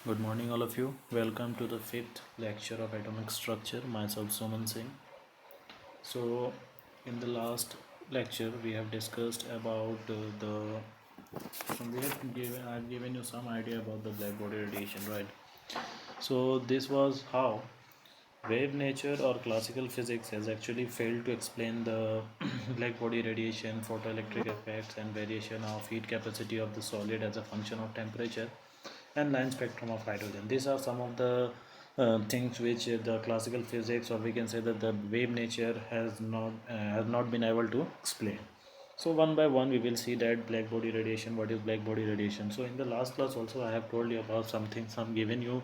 Good morning, all of you. Welcome to the fifth lecture of atomic structure. Myself, Suman Singh. So, in the last lecture, we have discussed about I've given you some idea about the black body radiation, right? So, this was how wave nature or classical physics has actually failed to explain the black body radiation, photoelectric effects, and variation of heat capacity of the solid as a function of temperature and line spectrum of hydrogen. These are some of the things which the classical physics, or we can say that the wave nature has not been able to explain. So one by one we will see that black body radiation. What is black body radiation? So in the last class also I have told you about something, some given you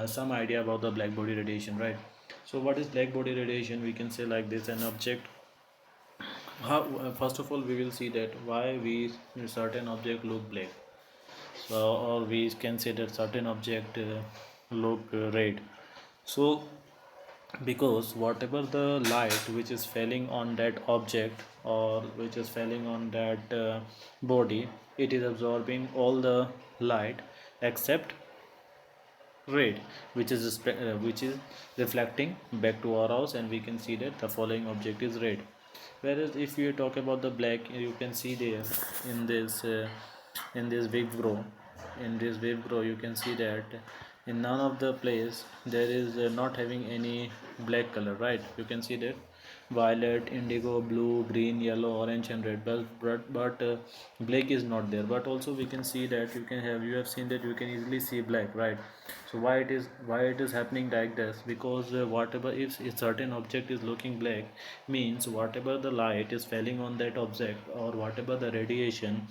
some idea about the black body radiation, right? So what is black body radiation? We can say like this: an object. First of all, we will see that why we certain object look black. So, or we can say that certain object look red. So because whatever the light which is falling on that object or which is falling on that body, it is absorbing all the light except red, which is reflecting back to our house, and we can see that the following object is red. Whereas if you talk about the black, you can see there in this wave grow, you can see that in none of the place there is not having any black color, right? You can see that violet, indigo, blue, green, yellow, orange and red, but black is not there. But also we can see that you have seen that you can easily see black, right? So why it is happening like this? Because whatever, if a certain object is looking black, means whatever the light is falling on that object or whatever the radiation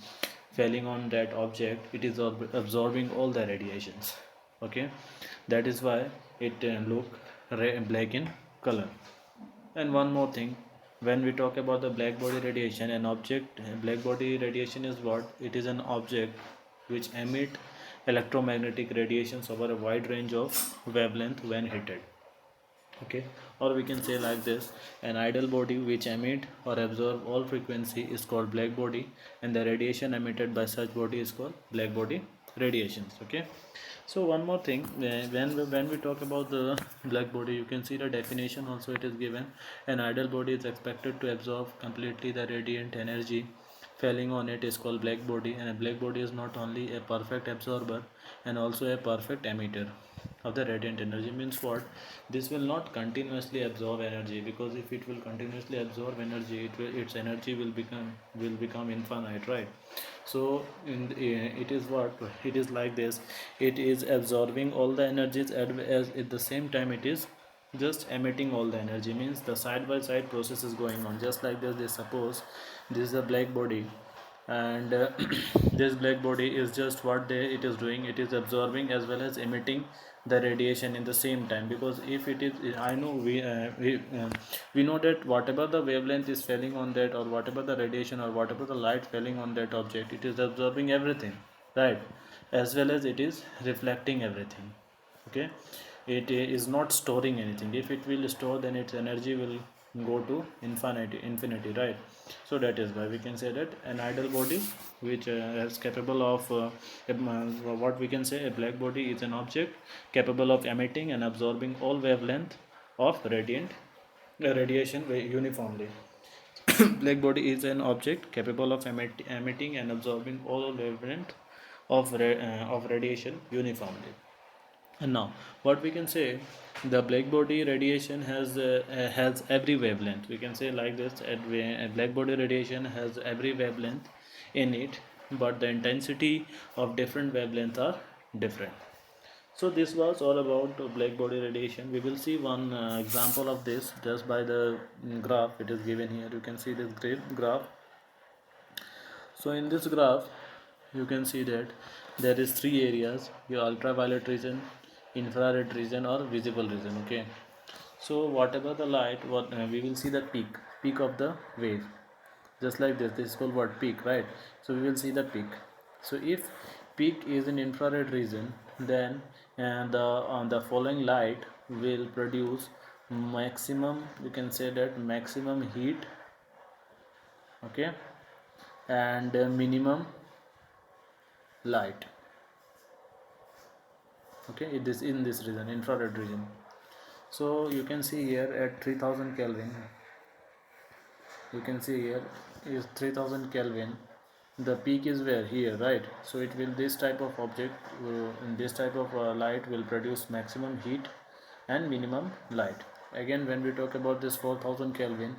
falling on that object, it is absorbing all the radiations. Okay, that is why it look black in color. And one more thing, when we talk about the black body radiation, an object, black body radiation is what? It is an object which emit electromagnetic radiations over a wide range of wavelength when heated. Okay, or we can say like this: an ideal body which emit or absorb all frequency is called black body, and the radiation emitted by such body is called black body radiations. Okay, so one more thing, when we talk about the black body, you can see the definition also it is given. An ideal body is expected to absorb completely the radiant energy falling on it is called black body, and a black body is not only a perfect absorber and also a perfect emitter of the radiant energy. Means what? This will not continuously absorb energy, because if it will continuously absorb energy, its energy will become infinite, right? So it is what it is like this: it is absorbing all the energies as at the same time it is just emitting all the energy. Means the side by side process is going on just like this. They suppose this is a black body, and this black body is just what it is doing, it is absorbing as well as emitting the radiation in the same time. Because if it is, I know we know that whatever the wavelength is falling on that, or whatever the radiation or whatever the light falling on that object, it is absorbing everything, right? As well as it is reflecting everything. Okay, it is not storing anything. If it will store, then its energy will go to infinity, right? So that is why we can say that an ideal body which is capable of what we can say, a black body is an object capable of emitting and absorbing all wavelength of radiation uniformly. Black body is an object capable of emitting and absorbing all wavelength of radiation uniformly. And now, what we can say, the black body radiation has every wavelength. We can say like this: a black body radiation has every wavelength in it, but the intensity of different wavelengths are different. So this was all about black body radiation. We will see one example of this just by the graph. It is given here. You can see this great graph. So in this graph, you can see that there is three areas: your ultraviolet region, infrared region, or visible region. Okay. So whatever the light, what we will see the peak of the wave, just like this. This is called what? Peak, right? So we will see the peak. So if peak is in infrared region, then and the following light will produce maximum. You can say that maximum heat. Okay, and minimum light. Okay, it is in this region, infrared region. So you can see here at 3000 Kelvin, you can see here is 3000 Kelvin, the peak is where, here, right? So it will, this type of object in this type of light will produce maximum heat and minimum light. Again, when we talk about this 4000 Kelvin,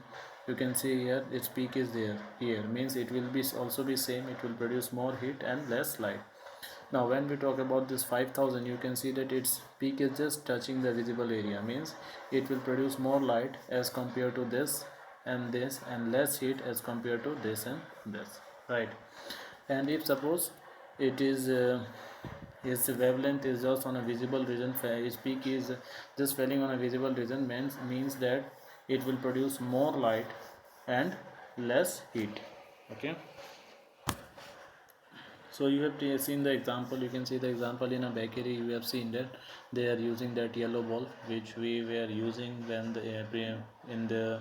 you can see here its peak is there, here means it will be also be same, it will produce more heat and less light. Now when we talk about this 5000, you can see that its peak is just touching the visible area, means it will produce more light as compared to this and this, and less heat as compared to this and this, right? And if suppose it is its wavelength is just on a visible region, its peak is just falling on a visible region, means that it will produce more light and less heat. Okay, so you have seen the example, you can see the example in a bakery. You have seen that they are using that yellow bulb which we were using when the in the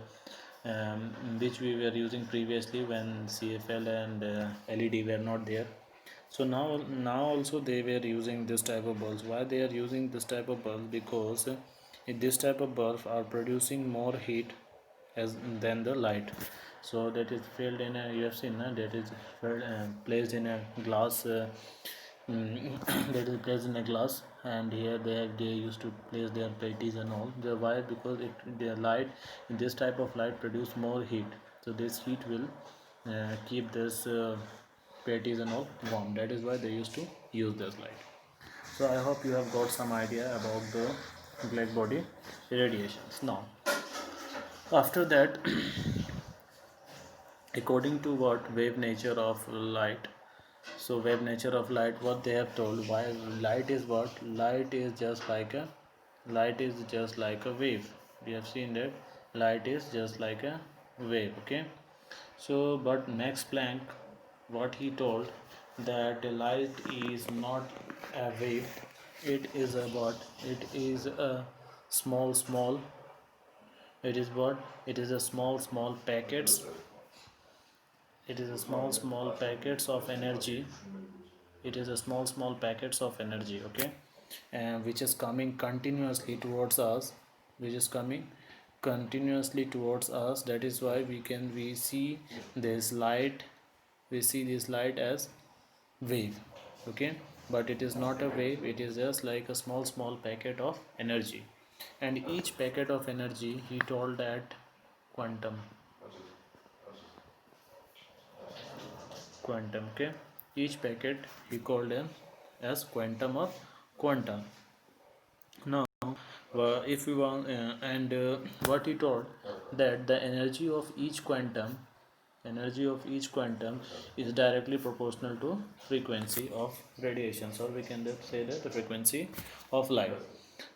which we were using previously when CFL and LED were not there. So now also they were using this type of bulbs. Why they are using this type of bulb? Because this type of bulbs are producing more heat as than the light. So that is filled in a, you have seen that is filled, placed in a glass, that is placed in a glass, and here they used to place their patties and all. The why? Because their light, this type of light produce more heat, so this heat will keep this patties and all warm. That is why they used to use this light. So I hope you have got some idea about the black body radiations. Now after that, according to what wave nature of light, so wave nature of light, what they have told, why light is what, light is just like a wave. We have seen that light is just like a wave. Okay, so but Max Planck, what he told, that light is not a wave, it is a what, it is a small, it is what, it is a small packets, it is a small packets of energy, it is a small packets of energy. Okay, and which is coming continuously towards us, which is coming continuously towards us. That is why we see this light, we see this light as wave. Okay, but it is not a wave, it is just like a small packet of energy. And each packet of energy, he told that quantum, okay, each packet he called them as quantum of quantum. Now if we want and what he told, that the energy of each quantum is directly proportional to frequency of radiations, or we can just say that the frequency of light.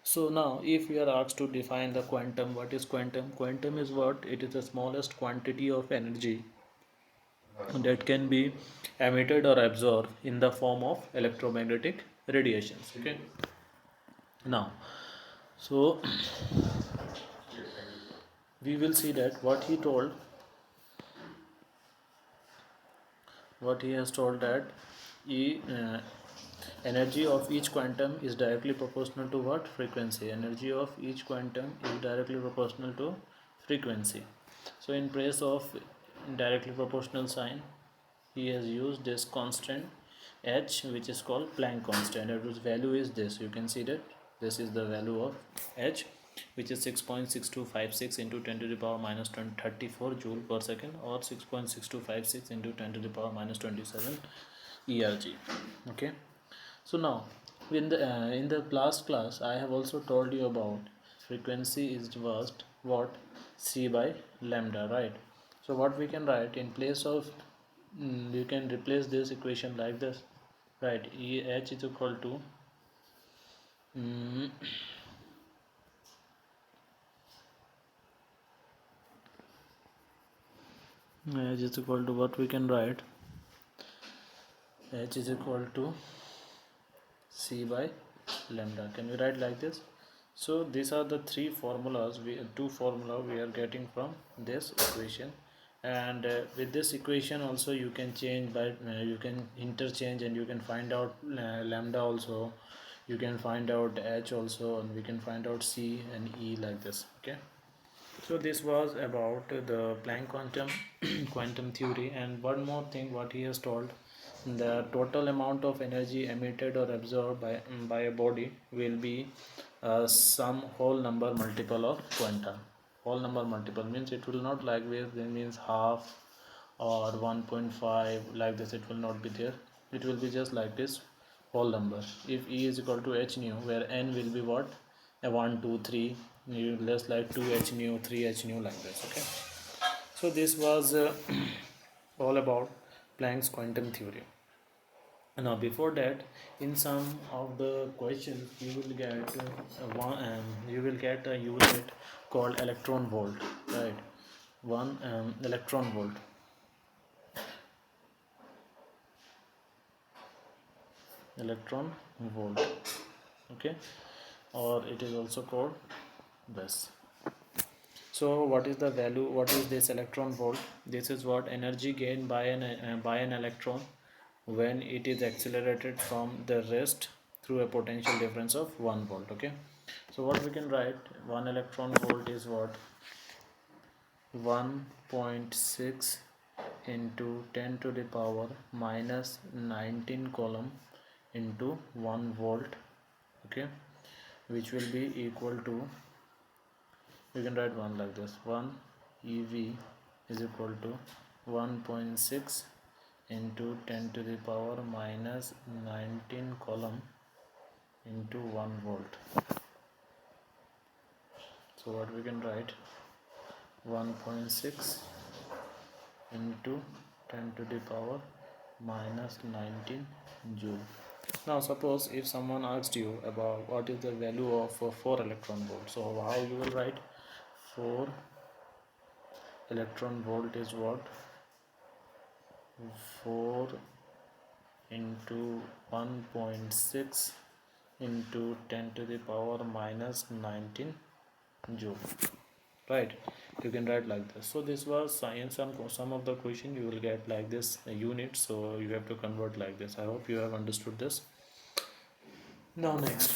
So now if we are asked to define the quantum, what is quantum? Quantum is what, it is the smallest quantity of energy that can be emitted or absorbed in the form of electromagnetic radiations. Okay, now so we will see that what he has told, that energy of each quantum is directly proportional to what, frequency. Energy of each quantum is directly proportional to frequency. So in place of directly proportional sign, he has used this constant h, which is called Planck constant, and whose value is this. You can see that this is the value of h, which is 6.6256 into 10 to the power minus 34 joule per second, or 6.6256 into 10 to the power minus 27 erg. Okay, so now in the last class I have also told you about frequency is just what, c by lambda, right? So what we can write in place of, you can replace this equation like this, right? H is equal to mm, H is equal to, what we can write, H is equal to c by lambda. Can we write like this? So these are the three formulas, two formula we are getting from this equation. And with this equation also you can change by you can interchange, and you can find out lambda also. You can find out H also, and we can find out C and E like this. Okay, so this was about the Planck quantum quantum theory. And one more thing what he has told, the total amount of energy emitted or absorbed by a body will be some whole number multiple of quantum. Whole number multiple means it will not like this, that means half or 1.5 like this, it will not be there. It will be just like this whole number. If E is equal to h nu, where n will be what, a 1 2 3, you less like 2 h nu 3 h nu like this. Okay, so this was all about Planck's quantum theory. Now before that, in some of the questions you will get you will get a unit called electron volt, right? One electron volt, electron volt. Okay, or it is also called this. So what is the value, what is this electron volt? This is what energy gained by an electron when it is accelerated from the rest through a potential difference of 1 volt. Okay, so what we can write, 1 electron volt is what, 1.6 into 10 to the power minus 19 coulomb into 1 volt. Okay, which will be equal to, we can write one like this, 1 ev is equal to 1.6 into 10 to the power minus 19 coulomb into 1 volt. So what we can write, 1.6 into 10 to the power minus 19 joule. Now suppose if someone asked you about what is the value of 4 electron volt, so how you will write, 4 electron volt is what, 4 into 1.6 into 10 to the power minus 19 joule, right? You can write like this. So this was science, some of the question you will get like this unit, so you have to convert like this. I hope you have understood this. Now next,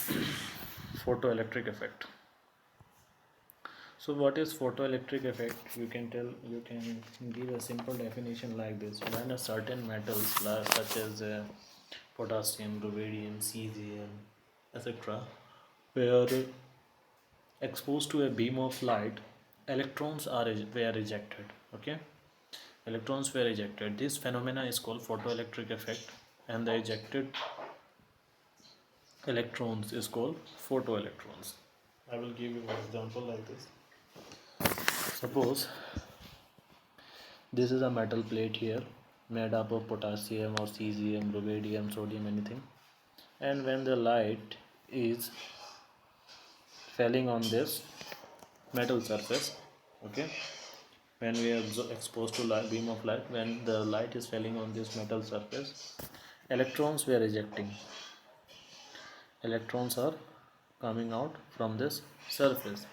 photoelectric effect. So what is photoelectric effect? You can tell, you can give a simple definition like this. When a certain metals such as potassium, rubidium, cesium, etc., were exposed to a beam of light, electrons were ejected. Okay, electrons were ejected. This phenomena is called photoelectric effect, and the ejected electrons is called photoelectrons. I will give you an example like this. Suppose this is a metal plate here made up of potassium or cesium, rubidium, sodium, anything, and when the light is falling on this metal surface, okay, when we are exposed to light, beam of light, when the light is falling on this metal surface, electrons were ejecting, electrons are coming out from this surface.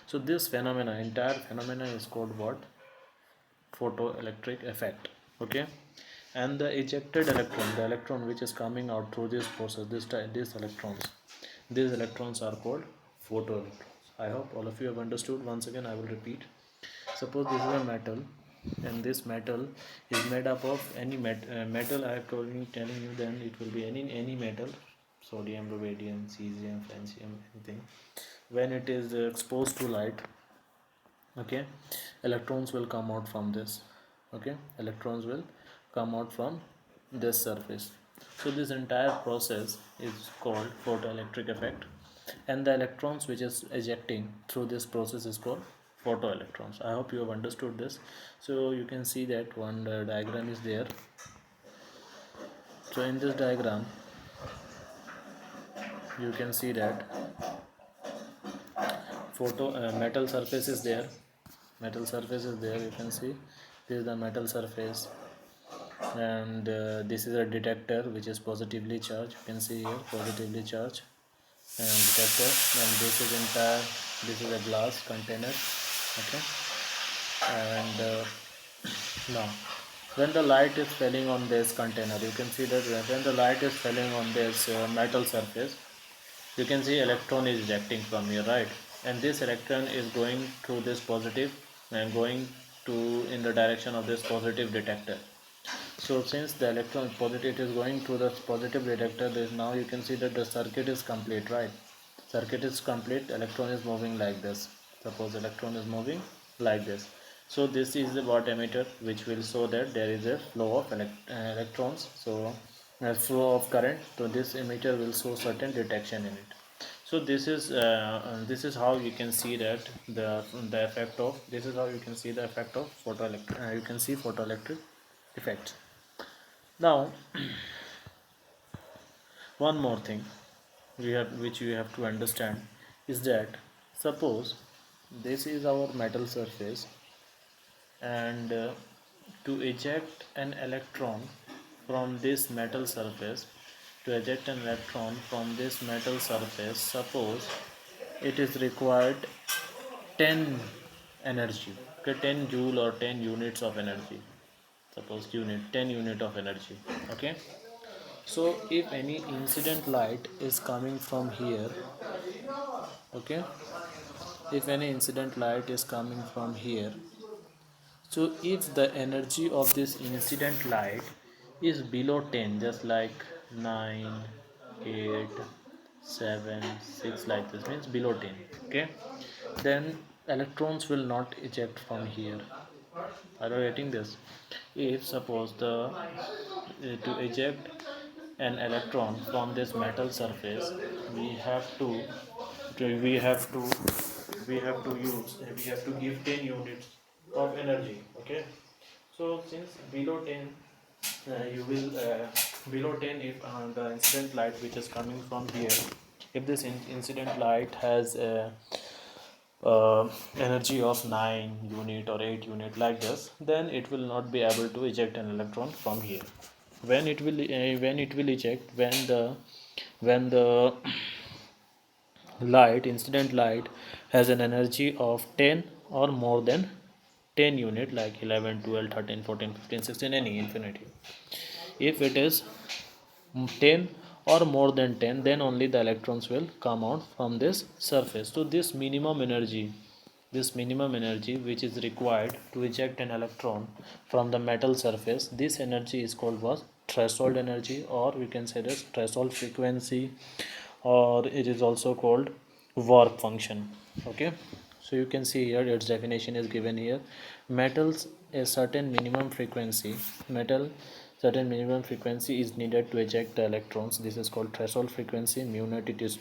So this phenomena, entire phenomena is called what, photoelectric effect. Okay, and the ejected electron, the electron which is coming out through this process, these electrons are called photoelectrons. I hope all of you have understood. Once again I will repeat. Suppose this is a metal, and this metal is made up of any metal I have telling you, then it will be any metal, sodium, rubidium, cesium, francium, anything. When it is exposed to light, okay, electrons will come out from this. Okay, electrons will come out from this surface. So this entire process is called photoelectric effect, and the electrons which is ejecting through this process is called photoelectrons. I hope you have understood this. So you can see that one diagram is there. So in this diagram you can see that metal surface is there, metal surface is there. You can see this is the metal surface, and this is a detector which is positively charged. You can see here positively charged and detector, and this is entire, this is a glass container. Okay, and now when the light is falling on this container, you can see that when the light is falling on this metal surface, you can see electron is ejecting from here, right? And this electron is going through this positive and going to in the direction of this positive detector. So since the electron positive is going through the positive detector, there is, now you can see that the circuit is complete, right? Circuit is complete, electron is moving like this. Suppose electron is moving like this. So this is the watt emitter, which will show that there is a flow of electrons. So a flow of current. So this emitter will show certain detection in it. So this is how you can see that the effect of, this is how you can see the effect of photoelectric. You can see photoelectric effect. Now one more thing which you have to understand is that, suppose this is our metal surface, and to eject an electron from this metal surface, to eject an electron from this metal surface, suppose it is required 10 energy, okay, 10 joule or 10 units of energy. Suppose unit 10 unit of energy, okay. So if any incident light is coming from here, okay, if any incident light is coming from here, so if the energy of this incident light is below 10, just like 9, 8, 7, 6, like this, means below 10, okay, then electrons will not eject from here. Are you getting this? If suppose the to eject an electron from this metal surface, we have to we have to we have to give 10 units of energy, okay. So since below 10, you will below 10, if the incident light which is coming from here, if this incident light has a energy of 9 unit or 8 unit like this, then it will not be able to eject an electron from here. When it will eject, when the light, incident light, has an energy of 10 or more than 10 unit, like 11, 12, 13, 14, 15, 16, any infinity. If it is 10 or more than 10, then only the electrons will come out from this surface. So this minimum energy which is required to eject an electron from the metal surface, this energy is called was threshold energy, or we can say this threshold frequency, or it is also called work function, okay. So you can see here its definition is given here. Metals, a certain minimum frequency, metal certain minimum frequency is needed to eject the electrons. This is called threshold frequency. Mu naught, it is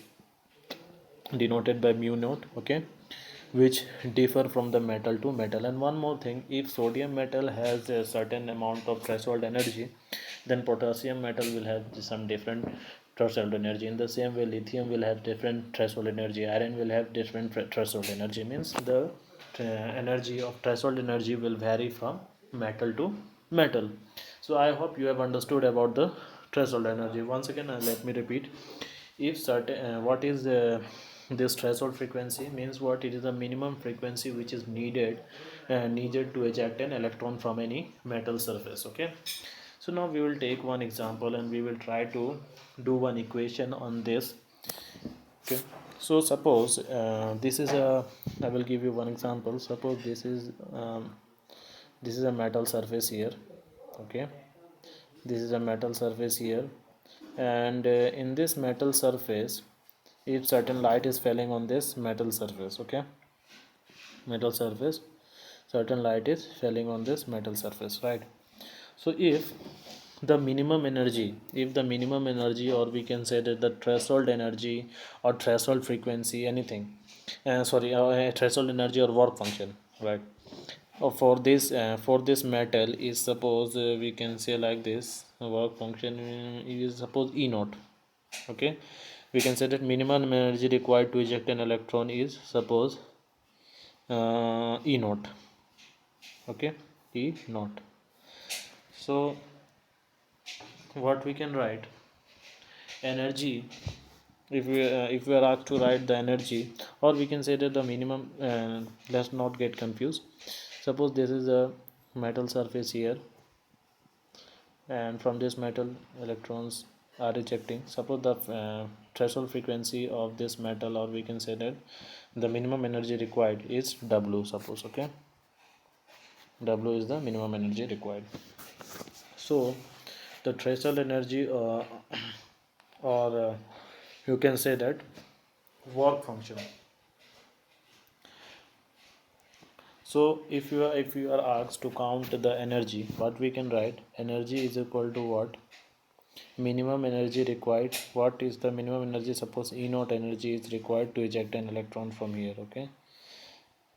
denoted by mu naught, okay, which differ from the metal to metal. And one more thing, if sodium metal has a certain amount of threshold energy, then potassium metal will have some different threshold energy. In the same way, lithium will have different threshold energy, iron will have different threshold energy, means the energy of threshold energy will vary from metal to metal. So I hope you have understood about the threshold energy. Once again, let me repeat. If certain what is this threshold frequency, means what, it is a minimum frequency which is needed to eject an electron from any metal surface, okay. So now we will take one example and we will try to do one equation on this, okay. So suppose this is a, I will give you one example. Suppose this is a metal surface here, okay. This is a metal surface here, and in this metal surface, if certain light is falling on this metal surface, okay, metal surface, certain light is falling on this metal surface, right. So if the minimum energy, or we can say that the threshold energy or threshold frequency, anything, threshold energy or work function, right, for this metal is, suppose we can say like this, work function is suppose E naught, okay. We can say that minimum energy required to eject an electron is, suppose E naught, okay, E naught. So what we can write, energy, if we are asked to write the energy, or we can say that the minimum, let's not get confused. Suppose this is a metal surface here, and from this metal electrons are rejecting. Suppose the threshold frequency of this metal, or we can say that the minimum energy required is W, suppose. Okay, W is the minimum energy required. So the threshold energy, or you can say that work function. So if you are asked to count the energy, what we can write, energy is equal to what, minimum energy required. What is the minimum energy? Suppose E naught energy is required to eject an electron from here. Okay,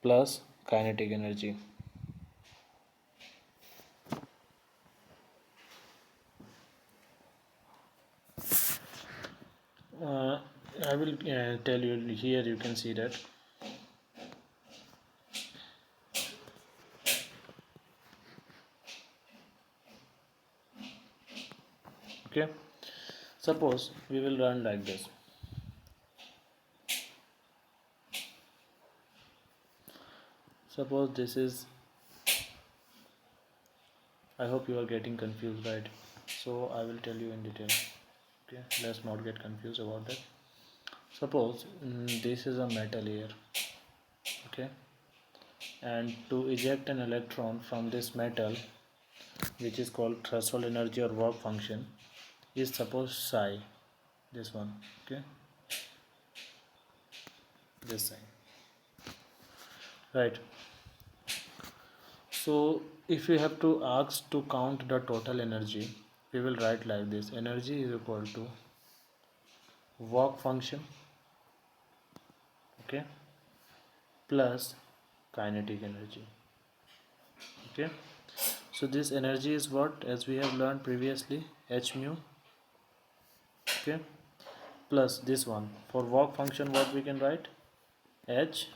plus kinetic energy. uh, I will tell you here, you can see that. Okay, suppose we will run like this. Suppose this is, I hope you are getting confused, right? So I will tell you in detail. Okay, let's not get confused about that. Suppose this is a metal here. Okay, and to eject an electron from this metal, which is called threshold energy or work function, is suppose psi, this one. Okay, this sign, right? So if we have to ask to count the total energy, we will write like this: energy is equal to work function, okay, plus kinetic energy. Okay, so this energy is what, as we have learned previously, h mu. Okay, plus this one for work function, what we can write, h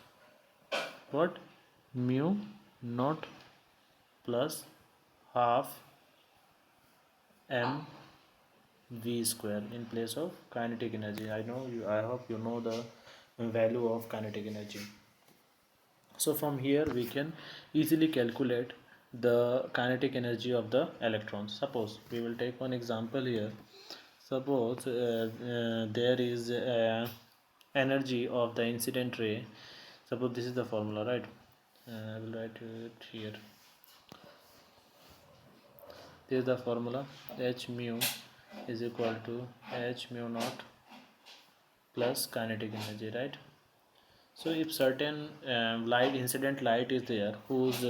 what, mu naught plus half m v square in place of kinetic energy. I hope you know the value of kinetic energy. So from here we can easily calculate the kinetic energy of the electrons. Suppose we will take one example here. Suppose there is energy of the incident ray. Suppose this is the formula, right? I will write it here. This is the formula: h mu is equal to h mu naught plus kinetic energy, right? So if certain light, incident light is there, whose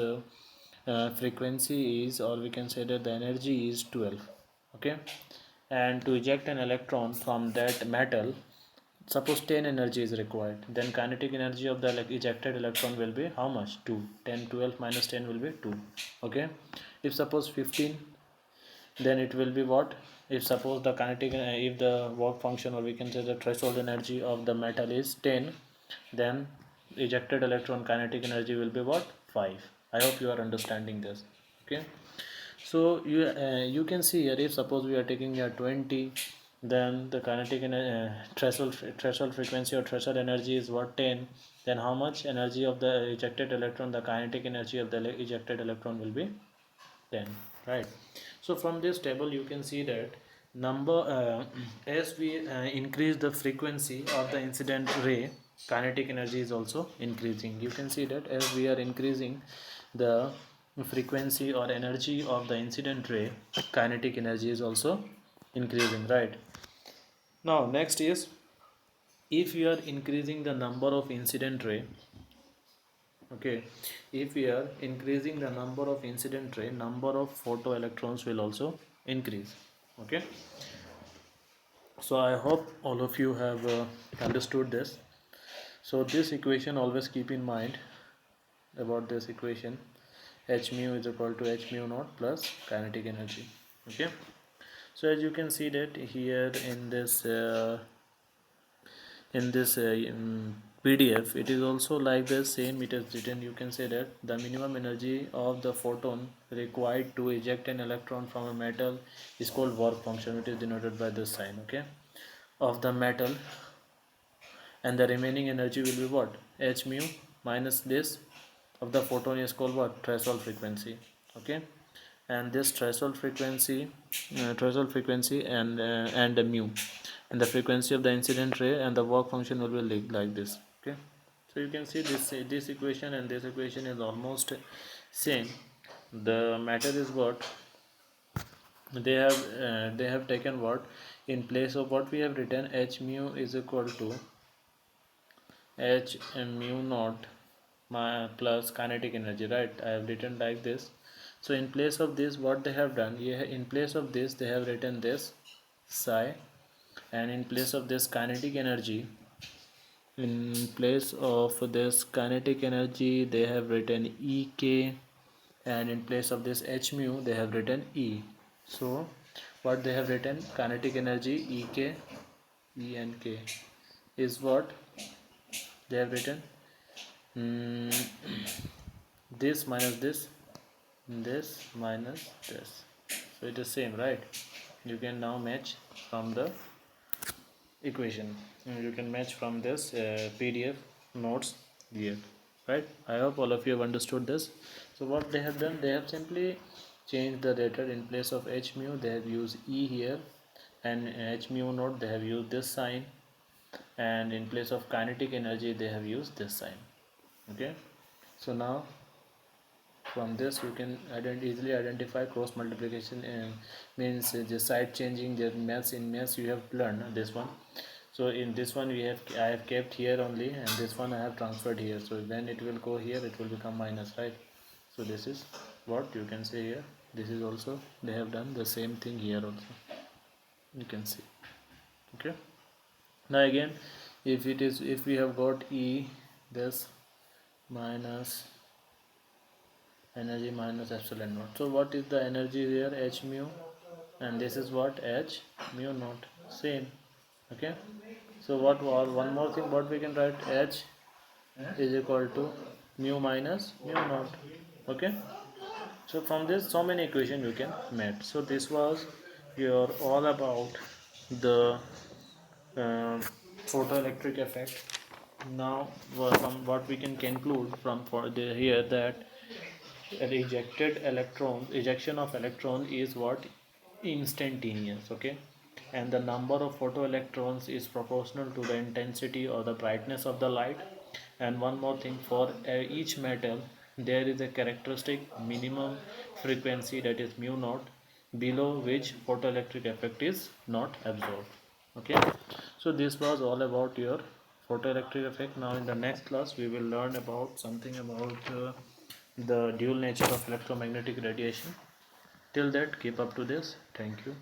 frequency is, or we can say that the energy is 12. Okay, and to eject an electron from that metal, suppose 10 energy is required, then kinetic energy of the ejected electron will be how much? 2. 10, 12 minus 10 will be 2. Okay, if suppose 15, then it will be what, if suppose the kinetic if the work function, or we can say the threshold energy of the metal is 10, then ejected electron kinetic energy will be what, 5. I hope you are understanding this. Okay, so you can see here, if suppose we are taking a 20, then the kinetic threshold frequency or threshold energy is what, 10, then how much energy of the ejected electron, the kinetic energy of the ejected electron will be 10, right? So from this table you can see that number as we increase the frequency of the incident ray, kinetic energy is also increasing. You can see that as we are increasing the frequency or energy of the incident ray, kinetic energy is also increasing, right? Now next is, if we are increasing the number of incident ray, okay, if we are increasing the number of incident ray, number of photoelectrons will also increase. Okay, so I hope all of you have understood this. So this equation, always keep in mind about this equation: h mu is equal to h mu naught plus kinetic energy. Okay, so as you can see that here in this PDF, it is also like the same. It is written, you can say that the minimum energy of the photon required to eject an electron from a metal is called work function. It is denoted by this sign, okay, of the metal, and the remaining energy will be what, h mu minus this of the photon is called what, threshold frequency. Okay, and this threshold frequency and the mu, and the frequency of the incident ray, and the work function will be like this. Okay, so you can see this equation and this equation is almost same. The matter is what they have taken, what in place of what we have written, h mu is equal to h mu naught plus kinetic energy, right? I have written like this. So in place of this, what they have done, in place of this they have written this psi, and in place of this kinetic energy, they have written ek, and in place of this h mu they have written e. So what they have written, kinetic energy ek, e and k is what they have written, this minus this minus this, so it is same, right? You can now match from the equation, you can match from this PDF notes here, right? I hope all of you have understood this. So what they have done, they have simply changed the letter. In place of h mu they have used e here, and h mu naught they have used this sign, and in place of kinetic energy they have used this sign. Okay, so now from this you can easily identify cross multiplication, means the side changing, the maths. In maths you have learned this one. So in this one I have kept here only, and this one I have transferred here. So when it will go here, it will become minus, right? So this is what you can say here. This is also, they have done the same thing here also, you can see. Okay, now again, if we have got E, this minus energy minus epsilon naught. So what is the energy here, h mu, and this is what, h mu naught, same. Okay, so what, one more thing, what we can write, h is equal to mu minus mu naught. Okay, so from this so many equation you can make. So this was your all about the photoelectric effect. Now from what we can conclude from for the here, that ejection of electron is what, instantaneous. Okay, and the number of photoelectrons is proportional to the intensity or the brightness of the light. And one more thing, for each metal there is a characteristic minimum frequency, that is mu naught, below which photoelectric effect is not absorbed. Okay, so this was all about your photoelectric effect. Now in the next class we will learn about something about the dual nature of electromagnetic radiation. Till that, keep up to this. Thank you.